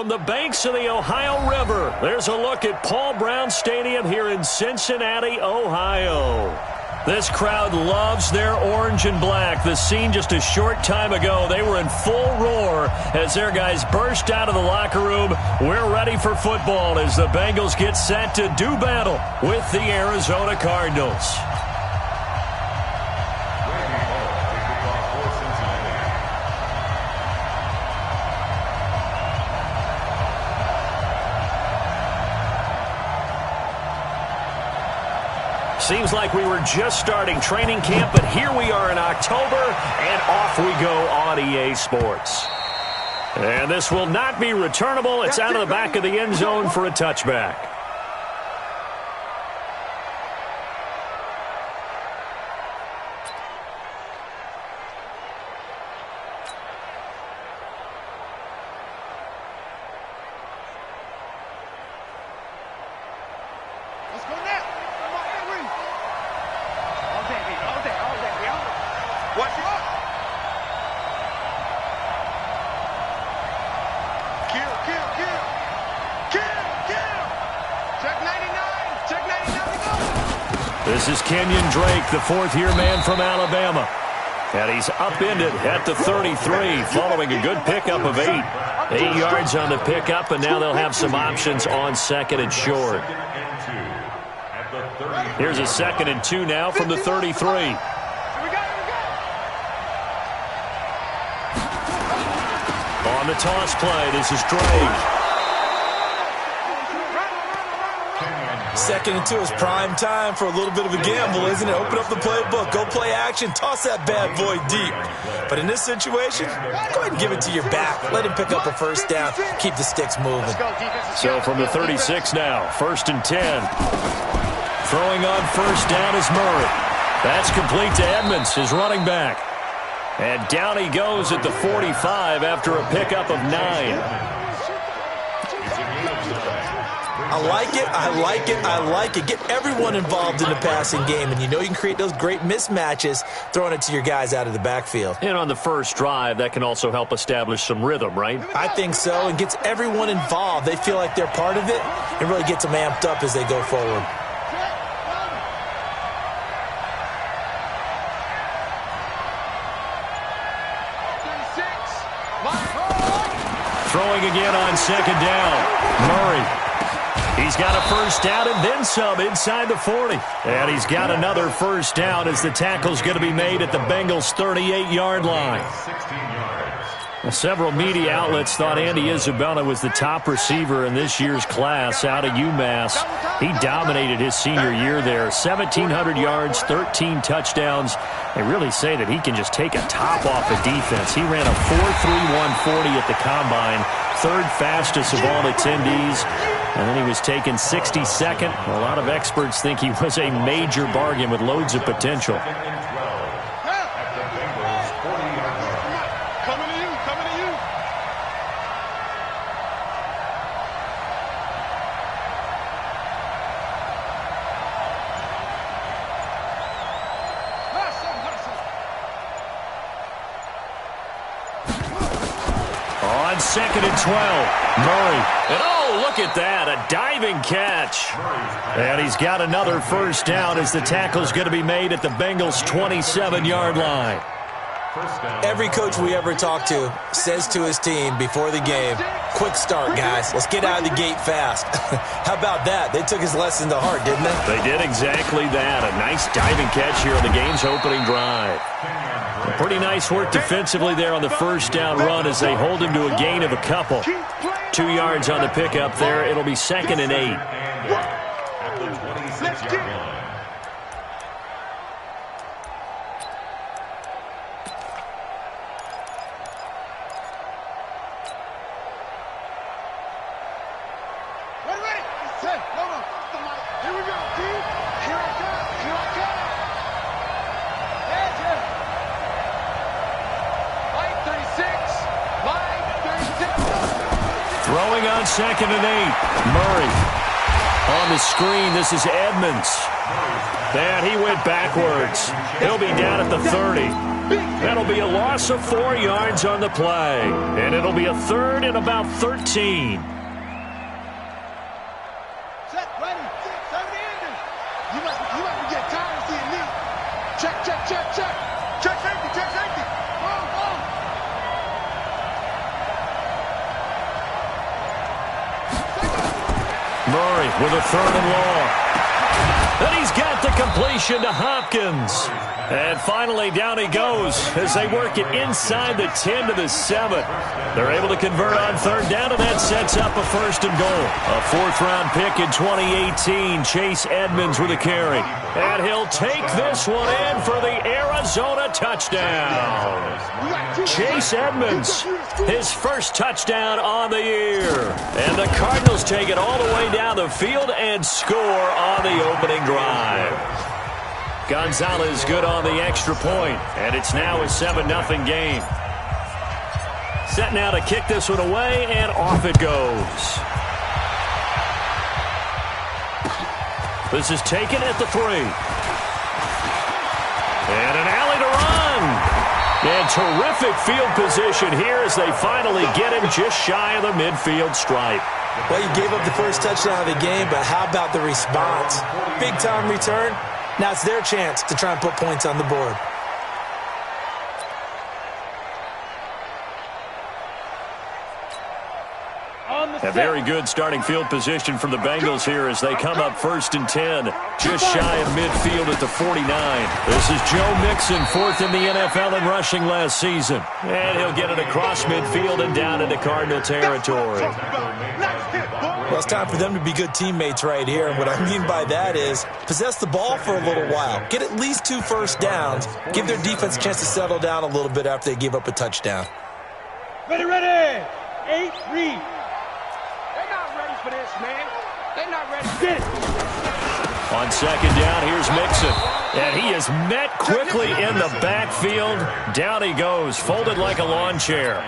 from the banks of the Ohio River. There's a look at Paul Brown Stadium here in Cincinnati, Ohio. This crowd loves their orange and black. The scene just a short time ago, they were in full roar as their guys burst out of the locker room. We're ready for football as the Bengals get set to do battle with the Arizona Cardinals. Seems like we were just starting training camp, but here we are in October, and off we go on EA Sports. And this will not be returnable. It's out of the back of the end zone for a touchback. This is Kenyon Drake, the fourth-year man from Alabama. And he's upended at the 33, following a good pickup of 8. 8 yards on the pickup, and now they'll have some options on second and short. Here's a 2nd and 2 now from the 33. On the toss play, this is Drake. 2nd and 2 is prime time for a little bit of a gamble, isn't it? Open up the playbook, go play action, toss that bad boy deep. But in this situation, go ahead and give it to your back. Let him pick up a first down, keep the sticks moving. So from the 36 now, 1st and 10. Throwing on first down is Murray. That's complete to Edmonds, his running back. And down he goes at the 45 after a pickup of 9. I like it, I like it, I like it. Get everyone involved in the passing game, and you know you can create those great mismatches throwing it to your guys out of the backfield. And on the first drive, that can also help establish some rhythm, right? I think so, and gets everyone involved. They feel like they're part of it, and really gets them amped up as they go forward. Throwing again on 2nd down. Murray. He's got a first down and then some inside the 40. And he's got another first down as the tackle's going to be made at the Bengals' 38-yard line. Well, several media outlets thought Andy Isabella was the top receiver in this year's class out of UMass. He dominated his senior year there. 1,700 yards, 13 touchdowns. They really say that he can just take a top off a defense. He ran a 4.31 40 at the Combine, 3rd fastest of all attendees. And then he was taken 62nd. A lot of experts think he was a major bargain with loads of potential. On 2nd and 12, Murray. And oh, look at that, a diving catch. And he's got another first down as the tackle's going to be made at the Bengals' 27-yard line. Every coach we ever talk to says to his team before the game, quick start, guys. Let's get out of the gate fast. How about that? They took his lesson to heart, didn't they? They did exactly that. A nice diving catch here on the game's opening drive. Pretty nice work defensively there on the first down run as they hold him to a gain of a couple. 2 yards on the pickup there. It'll be 2nd and 8. Throwing on 2nd and 8. Murray. On the screen, this is Edmonds. And he went backwards. He'll be down at the 30. That'll be a loss of 4 yards on the play. And it'll be a third and about 13. Set, ready, 70 enders. You might be getting tired of seeing me. Check, check, check, check. Check safety, check safety. Murray with a third and long. And he's got the completion to Hopkins. And finally, down he goes as they work it inside the 10 to the 7. They're able to convert on third down, and that sets up a first and goal. A fourth-round pick in 2018, Chase Edmonds with a carry. And he'll take this one in for the Arizona touchdown. Chase Edmonds, his first touchdown on the year. And the Cardinals take it all the way down the field and score on the opening drive. Gonzalez good on the extra point, and it's now a 7-0 game. Set now to kick this one away, and off it goes. This is taken at the 3. And an alley to run. And terrific field position here as they finally get him just shy of the midfield stripe. Well, you gave up the first touchdown of the game, but how about the response? Big-time return. Now it's their chance to try and put points on the board. A very good starting field position for the Bengals here as they come up 1st and 10, just shy of midfield at the 49. This is Joe Mixon, 4th in the NFL in rushing last season. And he'll get it across midfield and down into Cardinal territory. Well, it's time for them to be good teammates right here. And what I mean by that is possess the ball for a little while. Get at least 2 first downs. Give their defense a chance to settle down a little bit after they give up a touchdown. Ready, ready. 8, read. They're not ready for this, man. They're not ready. Get it. On second down, here's Mixon. And he is met quickly in the backfield. Down he goes, folded like a lawn chair.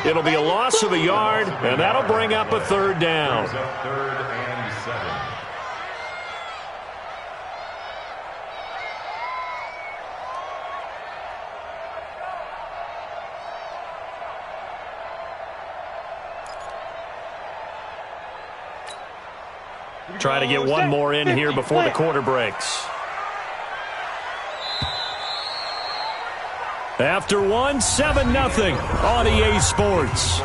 It'll be a loss of a yard, and that'll bring up a third down. Try to get one more in here before the quarter breaks. After one, 7-0 on EA Sports.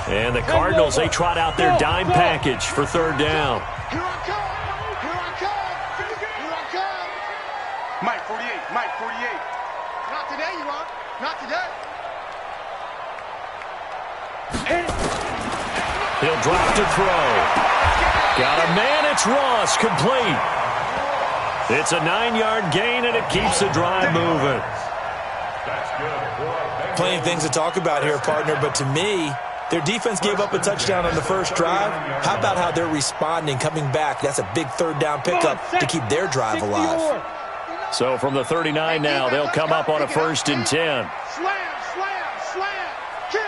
And the Cardinals, they trot out their dime package for third down. Here I come. Here I come. Here I come. Mike 48. Mike 48. Not today, you are. Not today. He'll drop to throw. Got a man, it's Ross, complete. It's a 9-yard gain, and it keeps the drive moving. Plenty of things to talk about here, partner, but to me, their defense gave up a touchdown on the first drive. How about how they're responding, coming back? That's a big third down pickup to keep their drive alive. So from the 39 now, they'll come up on a 1st and 10. Slam, slam, slam.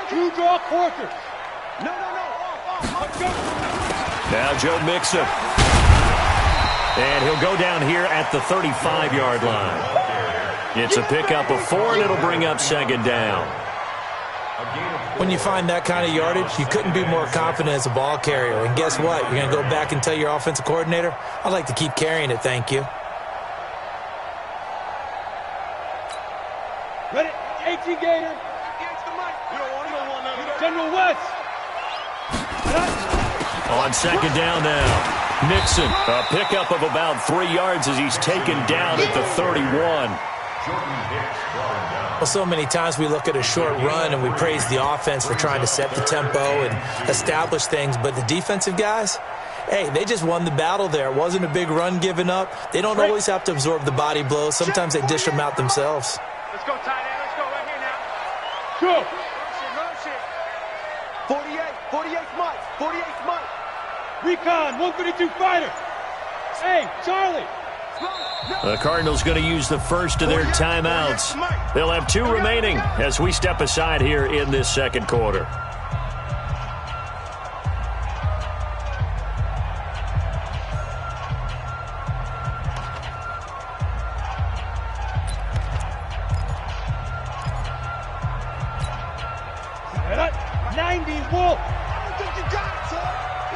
Two draw quarter. No. Let's go. Now Joe Mixon. And he'll go down here at the 35-yard line. It's a pickup of 4, and it'll bring up second down. When you find that kind of yardage, you couldn't be more confident as a ball carrier. And guess what? You're going to go back and tell your offensive coordinator, I'd like to keep carrying it, thank you. Ready? 18 Gator. General West. On second down now, Nixon, a pickup of about 3 yards as he's taken down at the 31. Well, so many times we look at a short run and we praise the offense for trying to set the tempo and establish things, but the defensive guys, hey, they just won the battle there. It wasn't a big run given up. They don't always have to absorb the body blows. Sometimes they dish them out themselves. Let's go, tight end. Let's go right here now. Go. 48 Mike. 48 Mike. Recon, 152 fighter. Hey, Charlie. The Cardinals going to use the first of their timeouts. They'll have 2 remaining as we step aside here in this second quarter.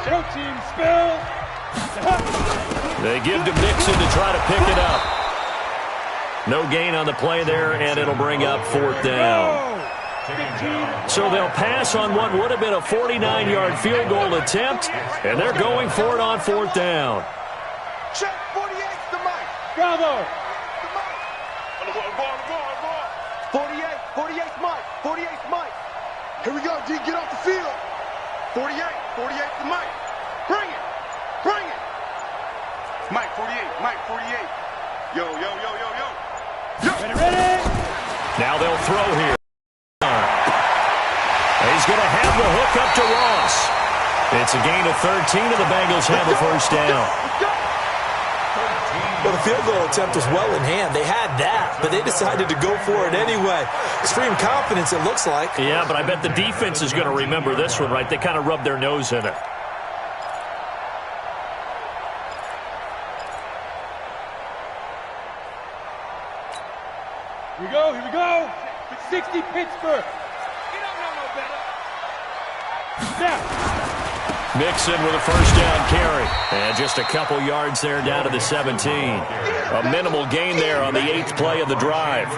Go team, spill. They give to Mixon to try to pick it up. No gain on the play there, and it'll bring up 4th down. So they'll pass on what would have been a 49-yard field goal attempt, and they're going for it on 4th down. Check 48's the mic. Bravo. 48's Mike. 48's Mike. Here we go, D. Get off the field. 48's the mic. Bring it. Bring it. Mike 48. Mike 48. Yo. Ready. Now they'll throw here. He's going to have the hook up to Ross. It's a gain of 13, and the Bengals have a first down. Well, the field goal attempt was well in hand. They had that, but they decided to go for it anyway. Extreme confidence, it looks like. Yeah, but I bet the defense is going to remember this one, right? They kind of rubbed their nose in it. Here we go. 60 Pittsburgh. You don't know no better. Snap. Mixon with a first down carry. And just a couple yards there down to the 17. A minimal gain there on the 8th play of the drive.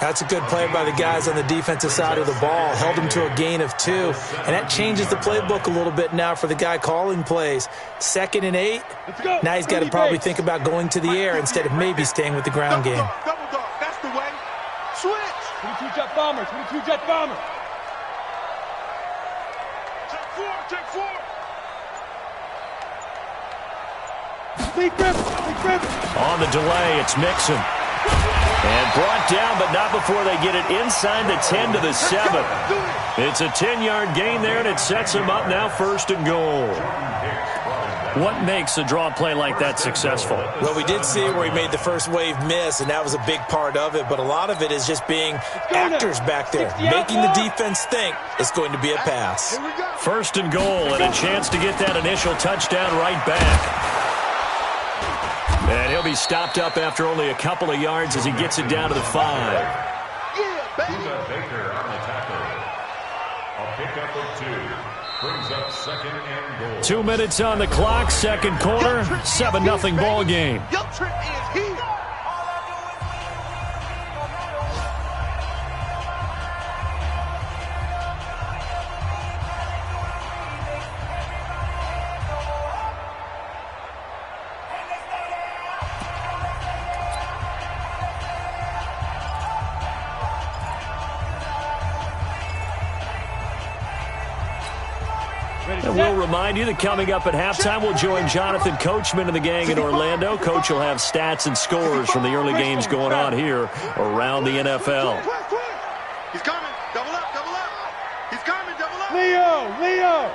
That's a good play by the guys on the defensive side of the ball. Held them to a gain of 2. And that changes the playbook a little bit now for the guy calling plays. 2nd and 8. Now he's got to probably think about going to the air instead of maybe staying with the ground game. Double dog. That's the way. Switch. 22 jet bomber. 22 jet bomber. Take 4. Big grip. On the delay, it's Mixon. And brought down, but not before they get it inside the 10 to the 7. It's a 10-yard gain there, and it sets them up now 1st and goal. What makes a draw play like that successful? Well, we did see where he made the first wave miss, and that was a big part of it. But a lot of it is just being actors back there, making the defense think it's going to be a pass. 1st and goal, and a chance to get that initial touchdown right back. And he'll be stopped up after only a couple of yards as he gets it down to the 5. Yeah, baby. Baker on the tackle. A pickup of 2. Brings up 2nd and goal. 2 minutes on the clock, 2nd quarter, 7-0 ball game. Your trip is here. And we'll remind you that coming up at halftime, we'll join Jonathan Coachman and the gang in Orlando. Coach will have stats and scores from the early games going on here around the NFL. He's coming. Double up. He's coming. Double up. Leo.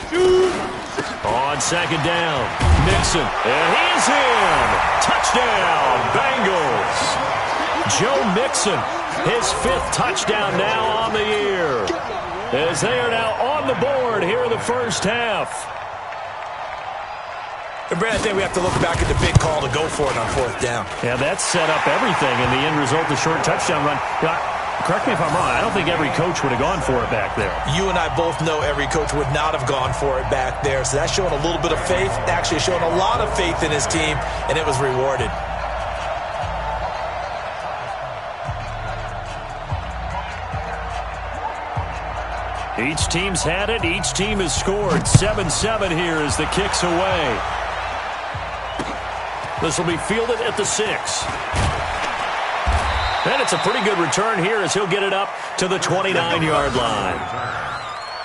Shoot. On 2nd down, Mixon. And he's in. Touchdown, Bengals. Joe Mixon, his 5th touchdown now on the year, as they are now on the board here in the first half. And Brad, I think we have to look back at the big call to go for it on 4th down. Yeah, that set up everything, and the end result, the short touchdown run. Correct me if I'm wrong, I don't think every coach would have gone for it back there. You and I both know every coach would not have gone for it back there, so that's showing a little bit of faith, actually showing a lot of faith in his team, and it was rewarded. Each team's had it. Each team has scored. 7-7 here as the kick's away. This will be fielded at the 6. And it's a pretty good return here as he'll get it up to the 29-yard line.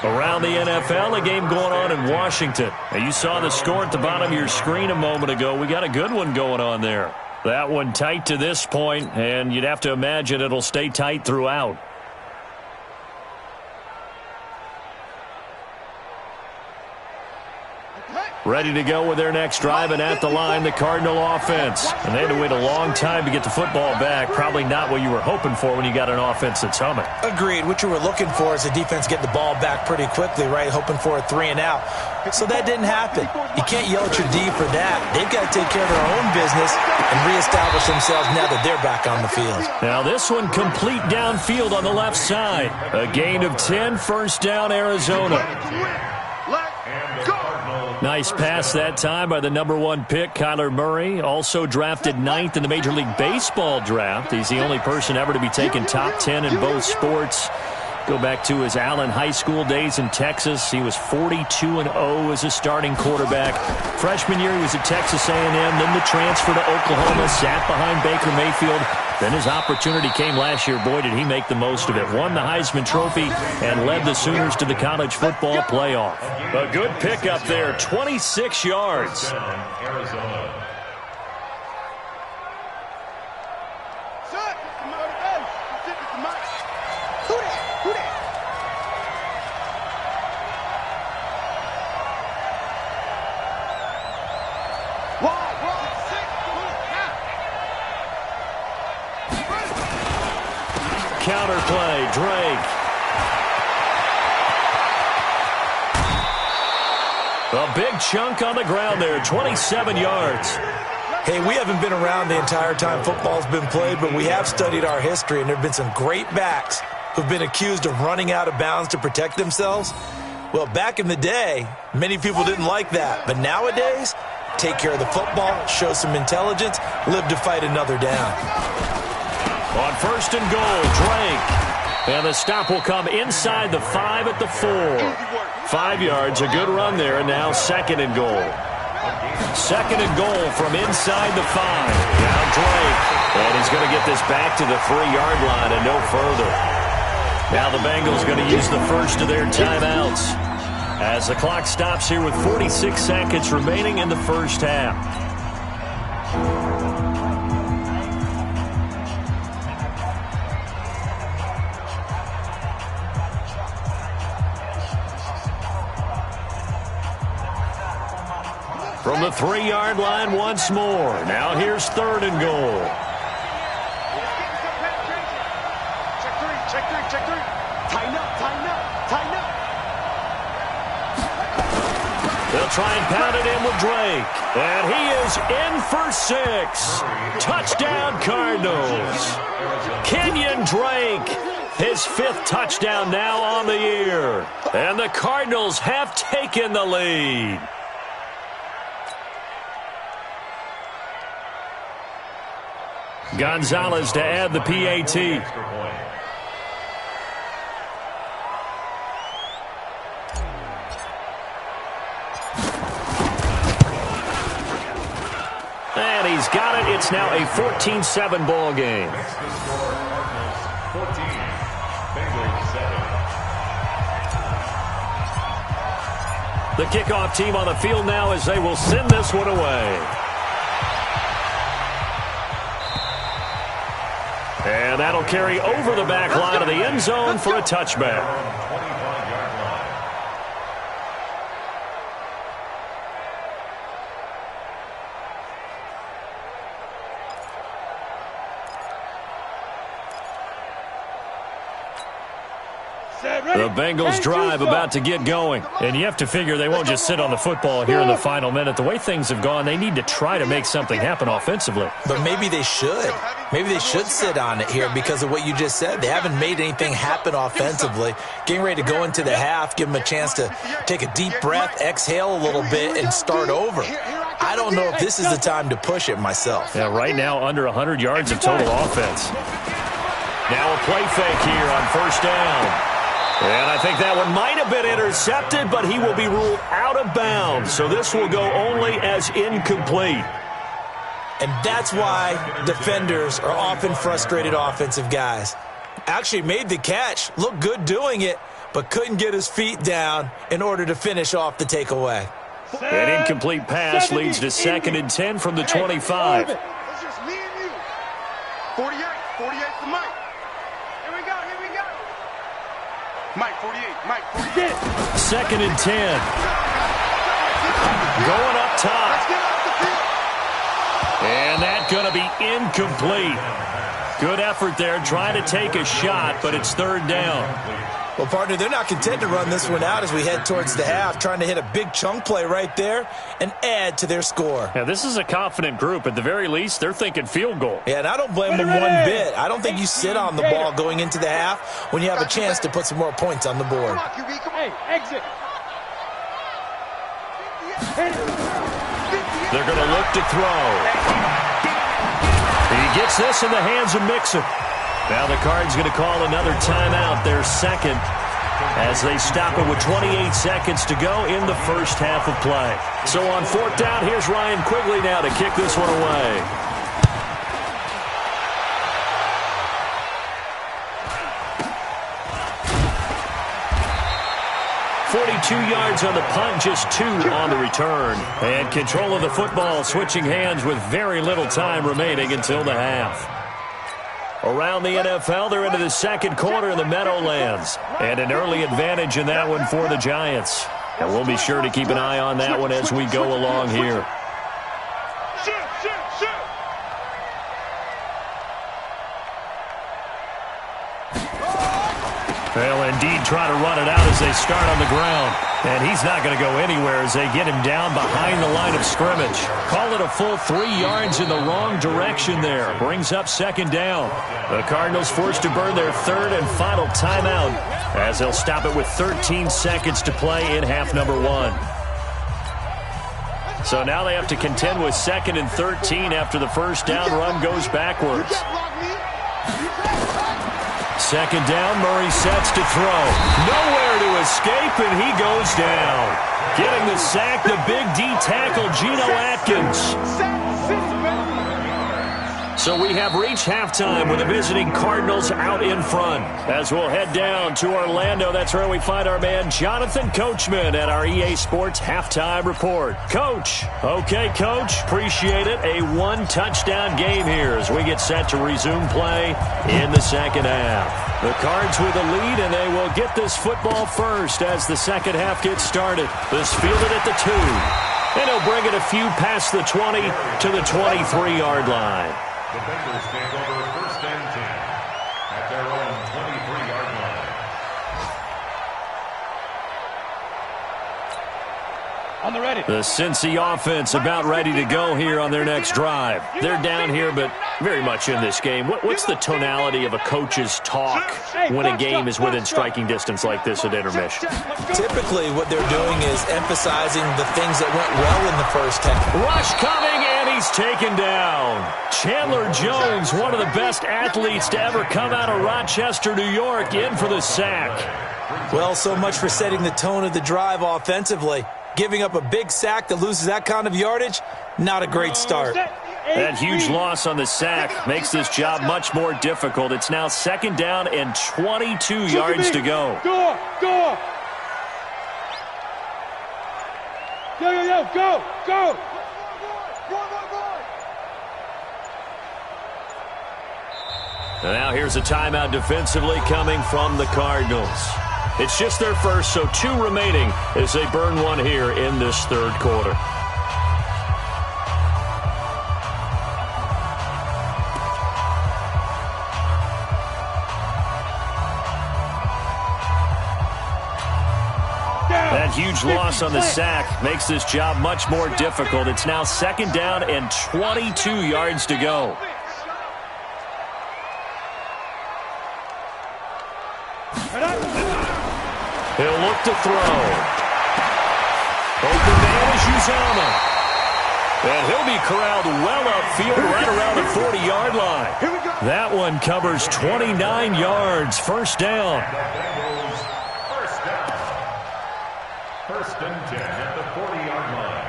Around the NFL, a game going on in Washington. Now, you saw the score at the bottom of your screen a moment ago. We got a good one going on there. That one tight to this point, and you'd have to imagine it'll stay tight throughout. Ready to go with their next drive, and at the line, the Cardinal offense. And they had to wait a long time to get the football back. Probably not what you were hoping for when you got an offense that's humming. Agreed. What you were looking for is the defense getting the ball back pretty quickly, right? Hoping for a 3 and out. So that didn't happen. You can't yell at your D for that. They've got to take care of their own business and reestablish themselves now that they're back on the field. Now this one complete downfield on the left side. A gain of 10, 1st down, Arizona. Nice pass that time by the #1 pick, Kyler Murray. Also drafted 9th in the Major League Baseball draft. He's the only person ever to be taken top 10 in both sports. Go back to his Allen High School days in Texas. He was 42-0 as a starting quarterback. Freshman year, he was at Texas A&M. Then the transfer to Oklahoma, sat behind Baker Mayfield. Then his opportunity came last year. Boy, did he make the most of it. Won the Heisman Trophy and led the Sooners to the college football playoff. A good pickup there, 26 yards. Counter play, Drake. A big chunk on the ground there, 27 yards. Hey, we haven't been around the entire time football's been played, but we have studied our history, and there have been some great backs who've been accused of running out of bounds to protect themselves. Well, back in the day, many people didn't like that. But nowadays, take care of the football, show some intelligence, live to fight another down. On 1st and goal, Drake. And the stop will come inside the 5 at the 4. 5 yards, a good run there, and now 2nd and goal. 2nd and goal from inside the 5. Now Drake. And he's going to get this back to the 3-yard line and no further. Now the Bengals going to use the first of their timeouts as the clock stops here with 46 seconds remaining in the first half. From the 3-yard line once more. Now here's 3rd and goal. Check three. Tighten up. They'll try and pound it in with Drake. And he is in for 6. Touchdown, Cardinals. Kenyon Drake, his 5th touchdown now on the year. And the Cardinals have taken the lead. Gonzalez to add the PAT. And he's got it. It's now a 14-7 ball game. The kickoff team on the field now as they will send this one away. And that'll carry over the back line of the end zone for a touchback. The Bengals drive about to get going. And you have to figure they won't just sit on the football here in the final minute. The way things have gone, they need to try to make something happen offensively. But maybe they should. Maybe they should sit on it here because of what you just said. They haven't made anything happen offensively. Getting ready to go into the half, give them a chance to take a deep breath, exhale a little bit, and start over. I don't know if this is the time to push it myself. Yeah, right now under 100 yards of total offense. Now a play fake here on 1st down. And I think that one might have been intercepted, but he will be ruled out of bounds. So this will go only as incomplete. And that's why defenders are often frustrated offensive guys. Actually made the catch, looked good doing it, but couldn't get his feet down in order to finish off the takeaway. An incomplete pass leads to 2nd and 10 from the 25. It's just me and you. 48 to Mike. Here we go. Mike, 48. 2nd and 10. Going up top. Let's get off the field. And that's going to be incomplete. Good effort there, trying to take a shot, but it's 3rd down. Well, partner, they're not content to run this one out as we head towards the half, trying to hit a big chunk play right there and add to their score. Yeah, this is a confident group. At the very least, they're thinking field goal. Yeah, and I don't blame them one bit. I don't think you sit on the ball going into the half when you have a chance to put some more points on the board. Hey, exit. They're going to look to throw. He gets this in the hands of Mixon. Now the Cards going to call another timeout, their second, as they stop it with 28 seconds to go in the first half of play. So on fourth down, here's Ryan Quigley now to kick this one away. 42 yards on the punt, just 2 on the return. And control of the football, switching hands with very little time remaining until the half. Around the NFL, they're into the second quarter in the Meadowlands. And an early advantage in that one for the Giants. And we'll be sure to keep an eye on that one as we go along here. They'll indeed try to run it out as they start on the ground. And he's not going to go anywhere as they get him down behind the line of scrimmage. Call it a full 3 yards in the wrong direction there. Brings up second down. The Cardinals forced to burn their third and final timeout as they'll stop it with 13 seconds to play in half number 1. So now they have to contend with 2nd and 13 after the first down run goes backwards. Second down, Murray sets to throw. Nowhere to escape, and he goes down. Getting the sack, the big D tackle, Geno Atkins. So we have reached halftime with the visiting Cardinals out in front. As we'll head down to Orlando, that's where we find our man Jonathan Coachman at our EA Sports Halftime Report. Coach. Okay, Coach. Appreciate it. A 1-touchdown game here as we get set to resume play in the second half. The Cards with the lead, and they will get this football first as the second half gets started. This fielded at the 2. And he'll bring it a few past the 20 to the 23-yard line. The Bengals take over 1st and 10 at their own 23-yard line. On the ready. The Cincy offense about ready to go here on their next drive. They're down here, but very much in this game. What's the tonality of a coach's talk when a game is within striking distance like this at intermission? Typically, what they're doing is emphasizing the things that went well in the first half. Rush coming, and he's taken down. Chandler Jones, one of the best athletes to ever come out of Rochester, New York, in for the sack. Well, so much for setting the tone of the drive offensively. Giving up a big sack that loses that kind of yardage, not a great start. That huge loss on the sack makes this job much more difficult. It's now 2nd down and 22 yards to go. Go! Go! And now here's a timeout defensively coming from the Cardinals. It's just their first, so 2 remaining as they burn one here in this third quarter. That huge loss on the sack makes this job much more difficult. It's now 2nd down and 22 yards to go. He'll look to throw. Open man is Uzomah. And he'll be corralled well upfield right around the 40-yard line. That one covers 29 yards. First down. First and 10 at the 40-yard line.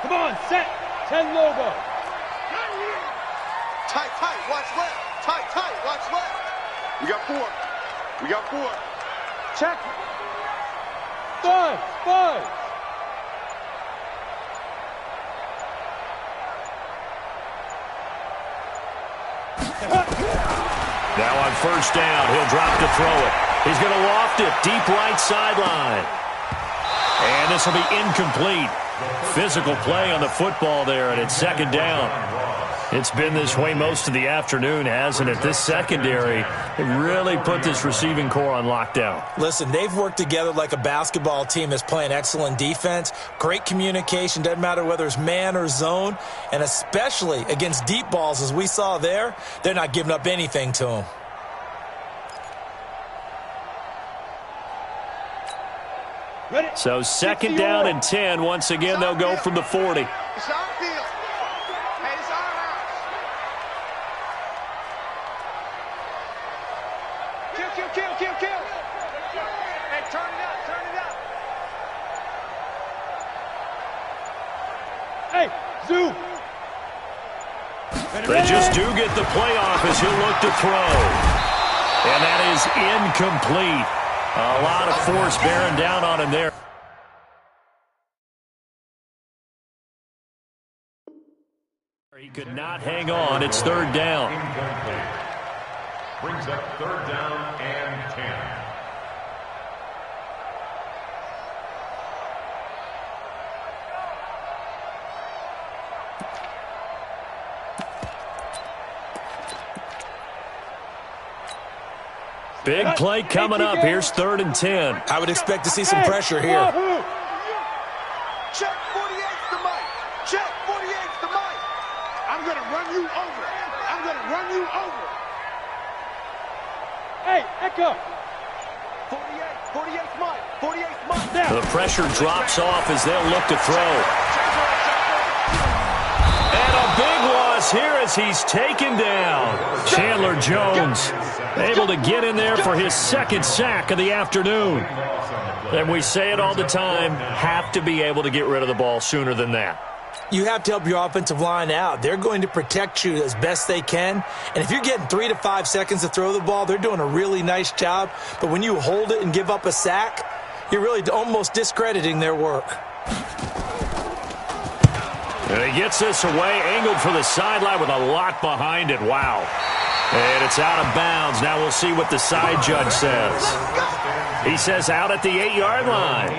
Come on, set. 10 logo. Tight, watch left. Tight, watch left. We got 4. Check. 5. Now on first down, he'll drop to throw it. He's going to loft it deep right sideline. And this will be incomplete. Physical play on the football there, and it's 2nd down. It's been this way most of the afternoon, hasn't it? This secondary, they really put this receiving core on lockdown. Listen, they've worked together like a basketball team that's playing excellent defense. Great communication, doesn't matter whether it's man or zone. And especially against deep balls, as we saw there, they're not giving up anything to them. So second down and 10. Once again, they'll go from the 40. It's our field. Hey, it's our house. Kill. Hey, turn it up. Hey, Zoo. They just do get the playoff as he'll look to throw. And that is incomplete. A lot of force bearing down on him there. He could not hang on. It's third down. Incomplete. Brings up third down and 10. Big play coming up. Here's third and 10. I would expect to see some pressure here. Check 48's the mic. Check 48's the mic. I'm going to run you over. Hey, Echo. 48's mic. 48's mic. Down. The pressure drops off as they'll look to throw. And a big loss here as he's taken down. Chandler Jones able to get in there for his second sack of the afternoon. And we say it all the time, have to be able to get rid of the ball sooner than that. You have to help your offensive line out. They're going to protect you as best they can. And if you're getting 3 to 5 seconds to throw the ball, they're doing a really nice job. But when you hold it and give up a sack, you're really almost discrediting their work. And he gets this away, angled for the sideline with a lot behind it. Wow. And it's out of bounds. Now we'll see what the side judge says. He says out at the 8-yard line.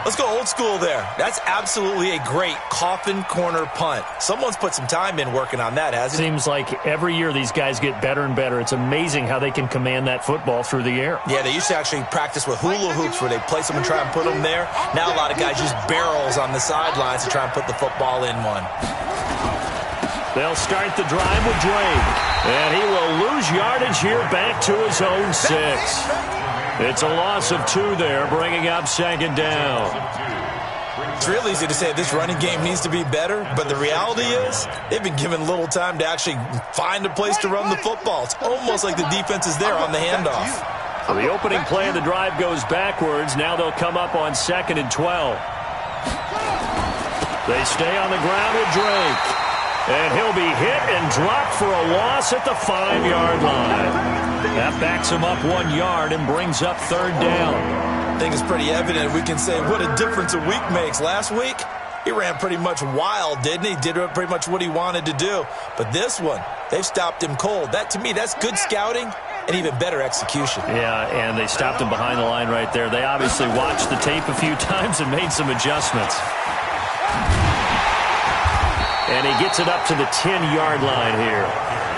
Let's go old school there. That's absolutely a great coffin corner punt. Someone's put some time in working on that, hasn't he? Seems like every year these guys get better and better. It's amazing how they can command that football through the air. Yeah, they used to actually practice with hula hoops where they place them and try and put them there. Now a lot of guys use barrels on the sidelines to try and put the football in one. They'll start the drive with Drake. And he will lose yardage here back to his own 6. It's a loss of 2 there, bringing up second down. It's real easy to say this running game needs to be better, but the reality is they've been given little time to actually find a place to run the football. It's almost like the defense is there on the handoff. So the opening play of the drive goes backwards. Now they'll come up on 2nd and 12. They stay on the ground with Drake. And he'll be hit and dropped for a loss at the 5-yard line. That backs him up 1 yard and brings up third down. I think it's pretty evident. We can say what a difference a week makes. Last week, he ran pretty much wild, didn't he? Did pretty much what he wanted to do. But this one, they've stopped him cold. That, to me, that's good scouting and even better execution. Yeah, and they stopped him behind the line right there. They obviously watched the tape a few times and made some adjustments. And he gets it up to the 10-yard line here.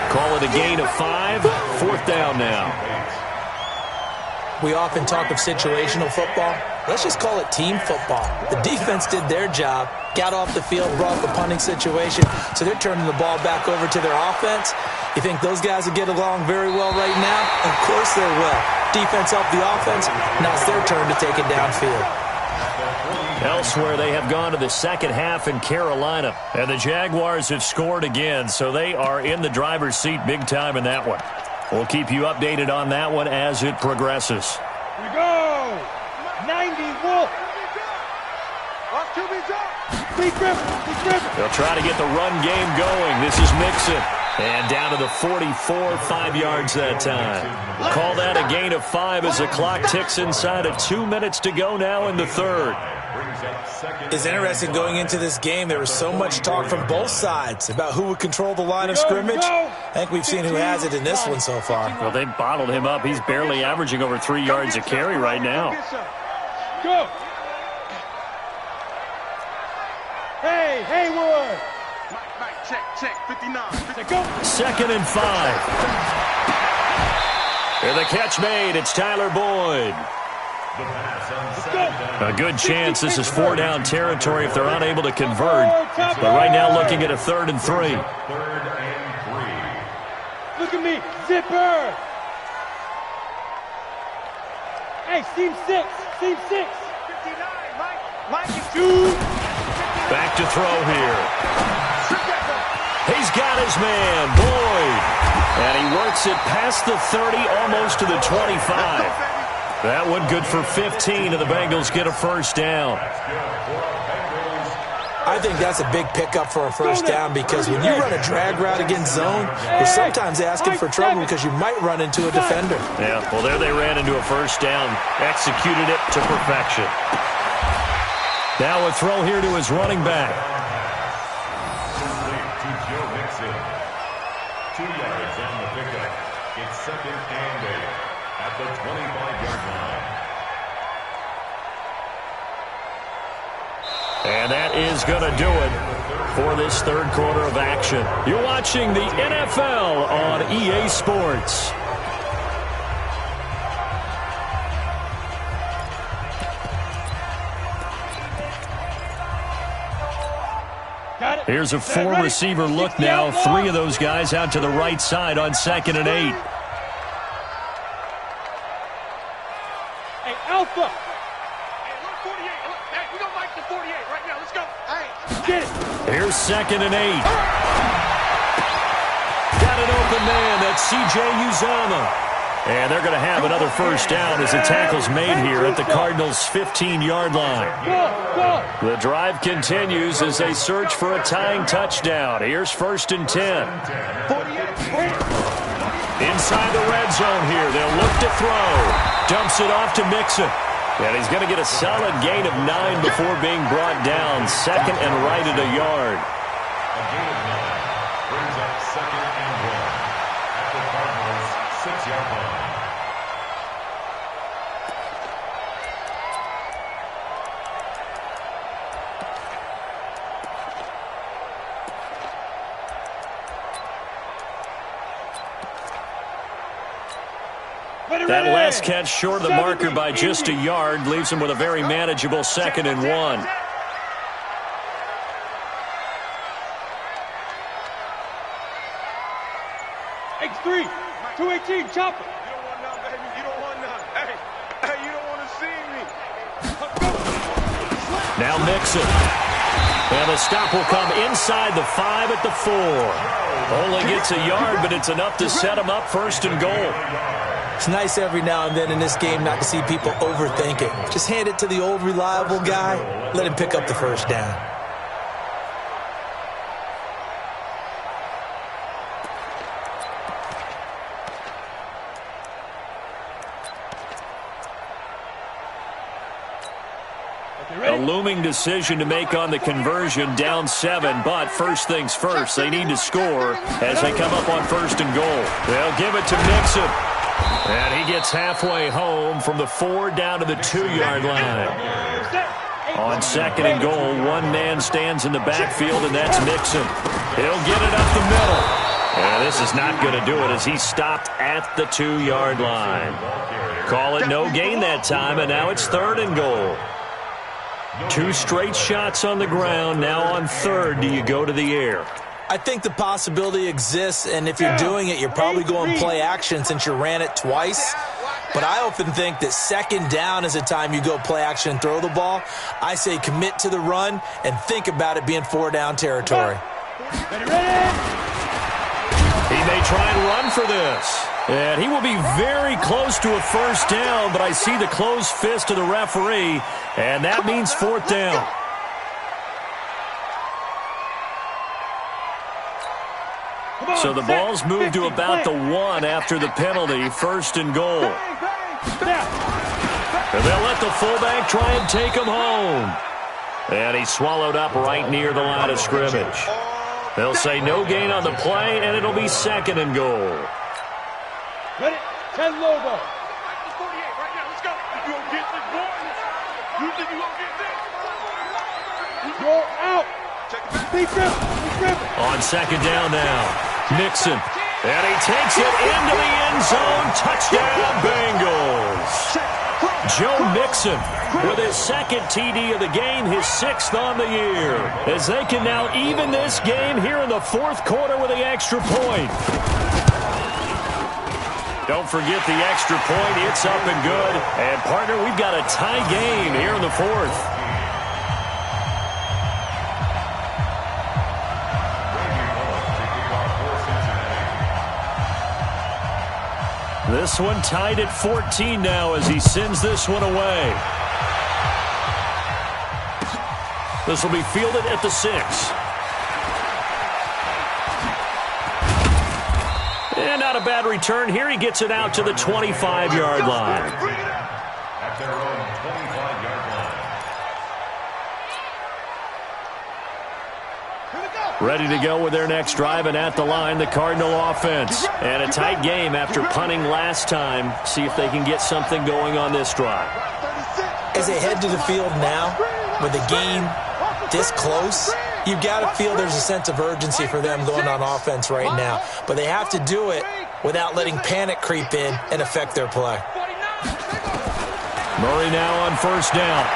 Call it a gain of 5. 4th down now. We often talk of situational football. Let's just call it team football. The defense did their job, got off the field, brought the punting situation, so they're turning the ball back over to their offense. You think those guys will get along very well right now? Of course they will. Defense helped the offense. Now it's their turn to take it downfield. Elsewhere, they have gone to the second half in Carolina. And the Jaguars have scored again, so they are in the driver's seat big time in that one. We'll keep you updated on that one as it progresses. We go! 90 Wolf! Our QB's up. Speed Griffin! They'll try to get the run game going. This is Mixon. And down to the 44, 5 yards that time. Call that a gain of 5 as the clock ticks inside of 2 minutes to go now in the third. It's interesting going into this game. There was so much talk from both sides about who would control the line of scrimmage. I think we've seen who has it in this one so far. Well, they bottled him up. He's barely averaging over 3 yards a carry right now. Go! Hey, Haywood! Mike, check, 59. Go! 2nd and 5. And the catch made. It's Tyler Boyd. A good chance this is 4-down territory if they're unable to convert. But right now looking at a 3rd and 3. Look at me, zipper! Hey, seam 6, Back to throw here. He's got his man, Boyd. And he works it past the 30, almost to the 25. That one good for 15, and the Bengals get a first down. I think that's a big pickup for a first down because when you run a drag route against zone, you're sometimes asking for trouble because you might run into a defender. Yeah, well, there they ran into a first down, executed it to perfection. Now a throw here to his running back. To Joe Mixon. 2 yards on the pickup. It's 2nd and 8 at the 25-yard line. And that is going to do it for this third quarter of action. You're watching the NFL on EA Sports. Here's a 4-receiver look now. 3 of those guys out to the right side on 2nd and 8. Hey, Alpha. Hey, look, 48. Look, hey, we don't like the 48 right now. Let's go. Hey. Get it. Here's 2nd and 8. Got an open man. That's C.J. Uzomah. And they're going to have another first down as the tackle's made here at the Cardinals' 15-yard line. The drive continues as they search for a tying touchdown. Here's 1st and 10. Inside the red zone here. They'll look to throw. Dumps it off to Mixon. And he's going to get a solid gain of 9 before being brought down. 2nd and right at a yard. A gain of 9 brings up 2nd and 1 at the Cardinals' 6-yard line. That last catch short of the marker by just a yard leaves him with a very manageable 2nd and 1. Hey, X3, 218, chopper. you don't want none, baby. You don't want none. Hey, you don't want to see me. Now Mixon. And the stop will come inside the 5 at the 4. Only gets a yard, but it's enough to set him up 1st and goal. It's nice every now and then in this game not to see people overthink it. Just hand it to the old reliable guy. Let him pick up the first down. A looming decision to make on the conversion, down 7, but first things first, they need to score as they come up on 1st and goal. They'll give it to Mixon. And he gets halfway home from the 4 down to the 2-yard line. On 2nd and goal, one man stands in the backfield, and that's Mixon. He'll get it up the middle. And this is not going to do it as he's stopped at the 2-yard line. Call it no gain that time, and now it's 3rd and goal. 2 straight shots on the ground. Now on 3rd, do you go to the air? I think the possibility exists, and if you're doing it, you're probably going play action since you ran it twice. But I often think that 2nd down is a time you go play action and throw the ball. I say commit to the run and think about it being 4-down territory. He may try and run for this. And he will be very close to a first down, but I see the closed fist of the referee, and that means 4th down. So the ball's moved to about the 1 after the penalty, 1st and goal. And they'll let the fullback try and take him home. And he's swallowed up right near the line of scrimmage. They'll say no gain on the play, and it'll be 2nd and goal. Ready? 10 logo. 48 right now. Let's go. You gonna get this, boy? You think you gonna get this? You're out. Be driven. On 2nd down now, Mixon. And he takes it into the end zone. Touchdown, Bengals. Joe Mixon with his 2nd TD of the game, his 6th on the year. As they can now even this game here in the 4th quarter with the extra point. Don't forget the extra point. It's up and good. And, partner, we've got a tie game here in the 4th. This one tied at 14 now as he sends this one away. This will be fielded at the 6. And not a bad return here. He gets it out to the 25-yard line. At their own 25-yard line. Ready to go with their next drive, and at the line, the Cardinal offense. And a tight game after punting last time. See if they can get something going on this drive. As they head to the field now, with the game this close, you've got to feel there's a sense of urgency for them going on offense right now. But they have to do it without letting panic creep in and affect their play. Murray now on first down.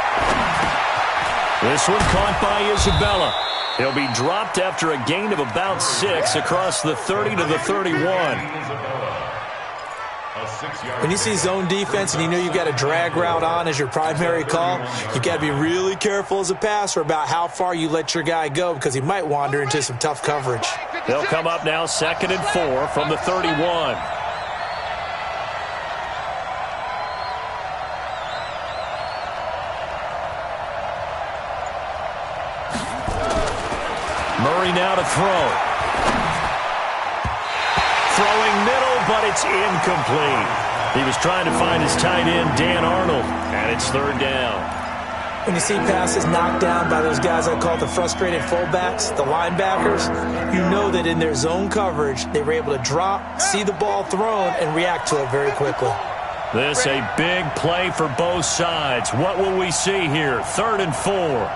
This one caught by Isabella. He'll be dropped after a gain of about 6 across the 30 to the 31. When you see zone defense and you know you've got a drag route on as your primary call, you've got to be really careful as a passer about how far you let your guy go because he might wander into some tough coverage. They'll come up now 2nd and 4 from the 31. Murray now to throw. Throwing middle, but it's incomplete. He was trying to find his tight end, Dan Arnold, and it's 3rd down. When you see passes knocked down by those guys I call the frustrated fullbacks, the linebackers, you know that in their zone coverage, they were able to drop, see the ball thrown, and react to it very quickly. This a big play for both sides. What will we see here? 3rd and 4.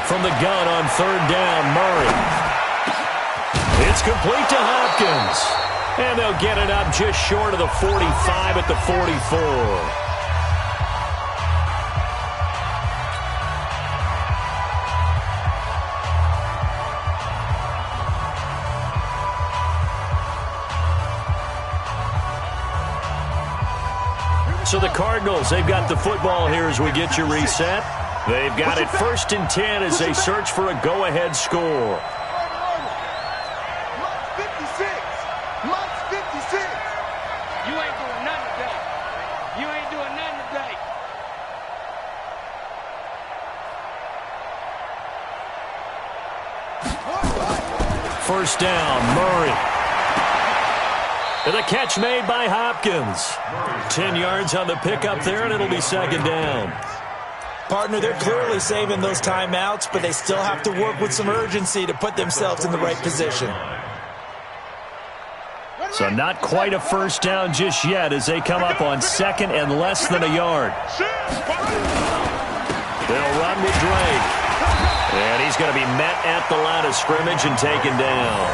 From the gun on 3rd down, Murray. It's complete to Hopkins. And they'll get it up just short of the 45 at the 44. So the Cardinals, they've got the football here as we get you reset. They've got it 1st and 10 as they search for a go-ahead score. You ain't doing nothing today. You ain't doing nothing today. First down, Murray. And the catch made by Hopkins. 10 yards on the pickup there, and it'll be 2nd down. Partner, they're clearly saving those timeouts, but they still have to work with some urgency to put themselves in the right position. So not quite a first down just yet as they come up on 2nd and less than a yard. They'll run with Drake. And he's going to be met at the line of scrimmage and taken down.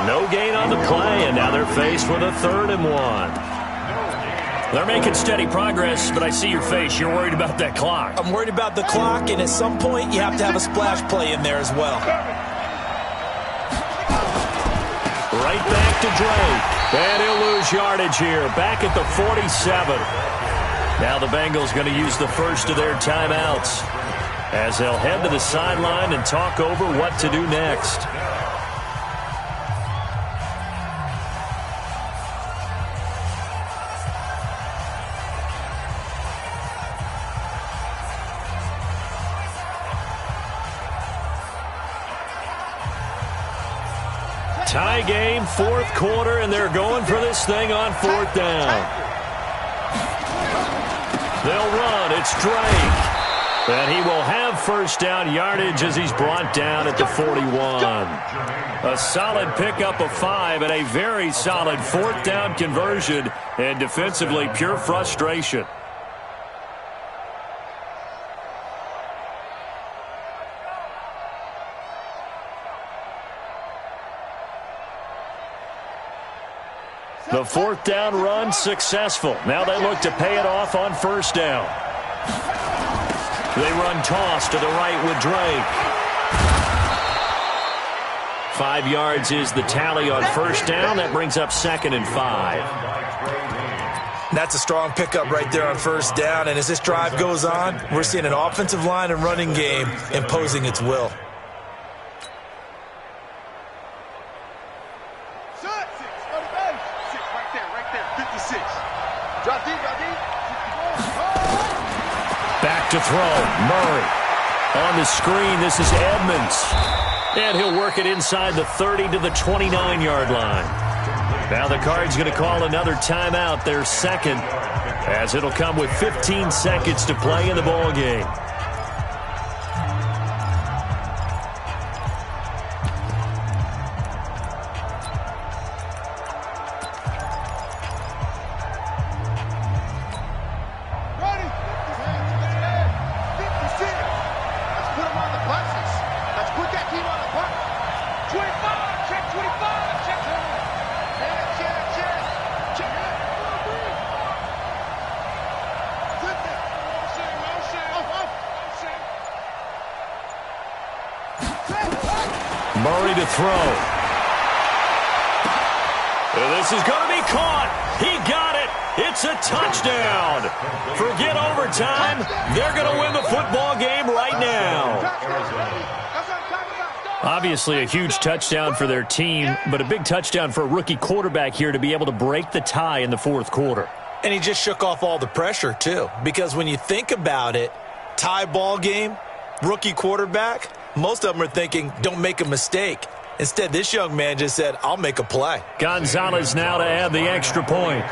No gain on the play, and now they're faced with a 3rd and 1. They're making steady progress, but I see your face. You're worried about that clock. I'm worried about the clock, and at some point, you have to have a splash play in there as well. Right back to Drake. And he'll lose yardage here. Back at the 47. Now the Bengals going to use the first of their timeouts as they'll head to the sideline and talk over what to do next. Tie game, 4th quarter, and they're going for this thing on 4th down. They'll run. It's Drake. And he will have first down yardage as he's brought down at the 41. A solid pickup of 5 and a very solid 4th down conversion, and defensively pure frustration. The 4th down run successful. Now they look to pay it off on first down. They run toss to the right with Drake. 5 yards is the tally on first down. That brings up 2nd and 5. That's a strong pickup right there on first down. And as this drive goes on, we're seeing an offensive line and running game imposing its will. Drop deep, drop deep. Back to throw. Murray. On the screen, this is Edmonds. And he'll work it inside the 30 to the 29-yard line. Now the Cards going to call another timeout, their second, as it'll come with 15 seconds to play in the ball game. Murray to throw. This is going to be caught. He got it. It's a touchdown. Forget overtime. They're going to win the football game right now. Obviously a huge touchdown for their team, but a big touchdown for a rookie quarterback here to be able to break the tie in the fourth quarter. And he just shook off all the pressure, too. Because when you think about it, tie ball game, rookie quarterback, most of them are thinking, don't make a mistake. Instead, this young man just said, I'll make a play. Gonzalez now to add the extra point.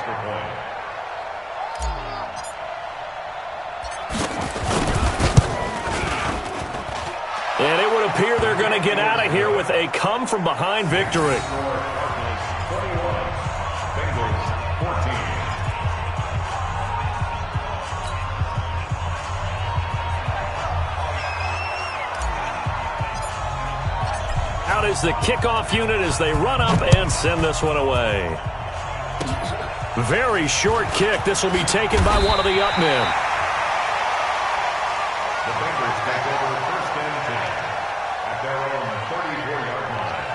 And it would appear they're going to get out of here with a come-from-behind victory. Out is the kickoff unit as they run up and send this one away. Very short kick. This will be taken by one of the up men. The Bengals take over first and 10 at their own 34-yard line.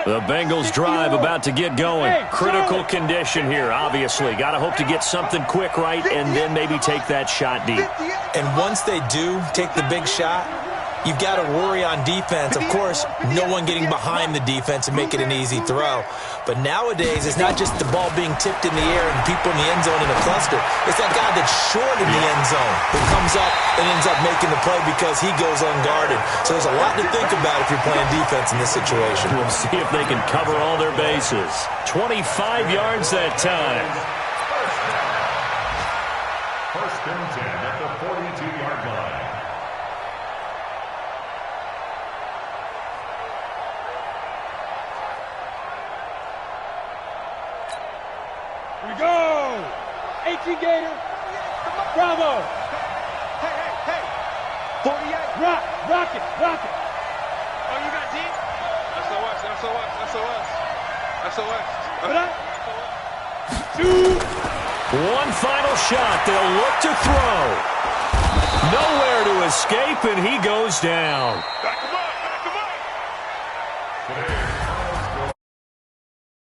The Bengals drive about to get going. Critical condition here, obviously. Got to hope to get something quick right and then maybe take that shot deep. And once they do take the big shot, you've got to worry on defense. Of course, no one getting behind the defense and make it an easy throw. But nowadays, it's not just the ball being tipped in the air and people in the end zone in a cluster. It's that guy that's short in the end zone who comes up and ends up making the play because he goes unguarded. So there's a lot to think about if you're playing defense in this situation. We'll see if they can cover all their bases. 25 yards that time. First and 10 at the 42-yard line. We go! 18 Gator. Bravo. Hey. 48. Rock it. Oh, you got deep? SOS. Put up. 2. One final shot. They'll look to throw. Nowhere to escape, and he goes down. Back him up.